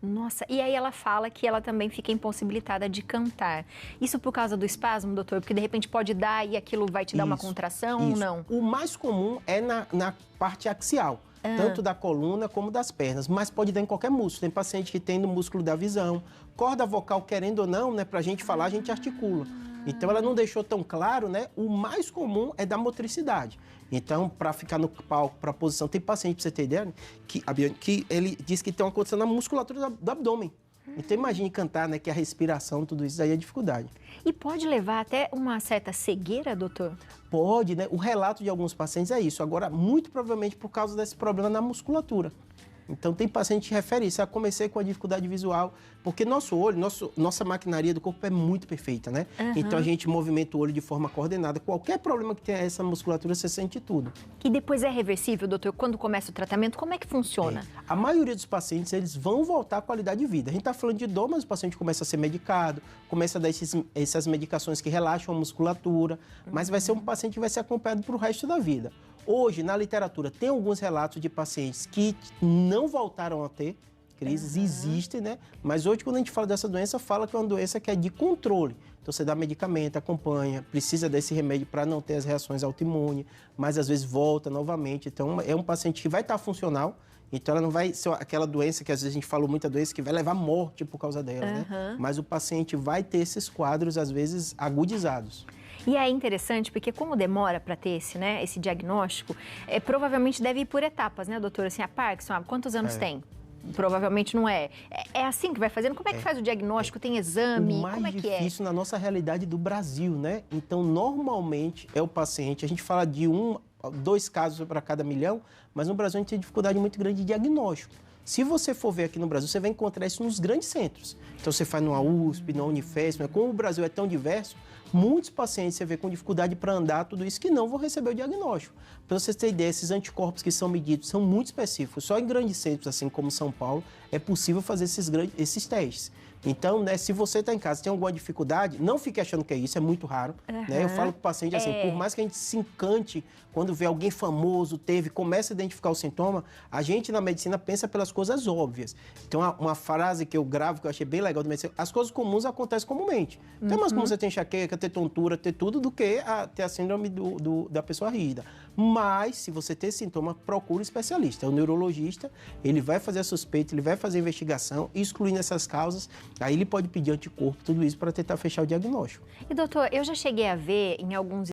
Nossa, e aí ela fala que ela também fica impossibilitada de cantar. Isso por causa do espasmo, doutor? Porque de repente pode dar e aquilo vai te dar uma contração ou não? O mais comum é na parte axial, tanto da coluna como das pernas, mas pode dar em qualquer músculo. Tem paciente que tem no músculo da visão, corda vocal, querendo ou não, né, pra gente falar, a gente articula. Então ela não deixou tão claro, né? O mais comum é da motricidade. Então, para ficar no palco, para posição, tem paciente, para você ter ideia, que ele diz que tem uma condição na musculatura do abdômen. Então imagine cantar, né? Que a respiração, tudo isso aí é dificuldade. E pode levar até uma certa cegueira, doutor? Pode, né? O relato de alguns pacientes é isso. Agora, muito provavelmente por causa desse problema na musculatura. Então, tem paciente que refere isso. Eu comecei com a dificuldade visual, porque nosso olho, nossa maquinaria do corpo é muito perfeita, né? Então, a gente movimenta o olho de forma coordenada. Qualquer problema que tenha essa musculatura, você sente tudo. E depois é reversível, doutor? Quando começa o tratamento, como é que funciona? A maioria dos pacientes, eles vão voltar à qualidade de vida. A gente está falando de dor, mas o paciente começa a ser medicado, começa a dar essas medicações que relaxam a musculatura, mas vai ser um paciente que vai ser acompanhado para o resto da vida. Hoje, na literatura, tem alguns relatos de pacientes que não voltaram a ter crises, existem, né? Mas hoje, quando a gente fala dessa doença, fala que é uma doença que é de controle. Então, você dá medicamento, acompanha, precisa desse remédio para não ter as reações autoimunes, mas às vezes volta novamente. Então, é um paciente que vai estar funcional, então ela não vai ser aquela doença que às vezes a gente falou muita doença que vai levar à morte por causa dela, né? Mas o paciente vai ter esses quadros, às vezes, agudizados. E é interessante porque como demora para ter esse diagnóstico, provavelmente deve ir por etapas, né, doutora? Assim, a Parkinson, quantos anos tem? Provavelmente não é. É assim que vai fazendo? Como é que faz o diagnóstico? Tem exame? Como é que é? O mais difícil na nossa realidade do Brasil, né? Então, normalmente, é o paciente, a gente fala de 2 casos para cada milhão, mas no Brasil a gente tem dificuldade muito grande de diagnóstico. Se você for ver aqui no Brasil, você vai encontrar isso nos grandes centros. Então, você faz numa USP, numa Unifesp, mas como o Brasil é tão diverso, muitos pacientes você vê com dificuldade para andar, tudo isso, que não vão receber o diagnóstico. Para vocês terem ideia, esses anticorpos que são medidos são muito específicos. Só em grandes centros, assim como São Paulo, é possível fazer esses testes. Então, né, se você está em casa, tem alguma dificuldade, não fique achando que é isso, é muito raro. Né? Eu falo para o paciente assim, por mais que a gente se encante quando vê alguém famoso, começa a identificar o sintoma, a gente na medicina pensa pelas coisas óbvias. Então, uma frase que eu gravo, que eu achei bem legal de medicina, as coisas comuns acontecem comumente. Então, é mais comum você ter enxaqueca, ter tontura, ter tudo, do que ter a síndrome da pessoa rígida. Mas, se você ter sintoma, procure um especialista. É o neurologista, ele vai fazer a suspeita, ele vai fazer a investigação, excluindo essas causas, aí ele pode pedir anticorpo, tudo isso para tentar fechar o diagnóstico. E doutor, eu já cheguei a ver em alguns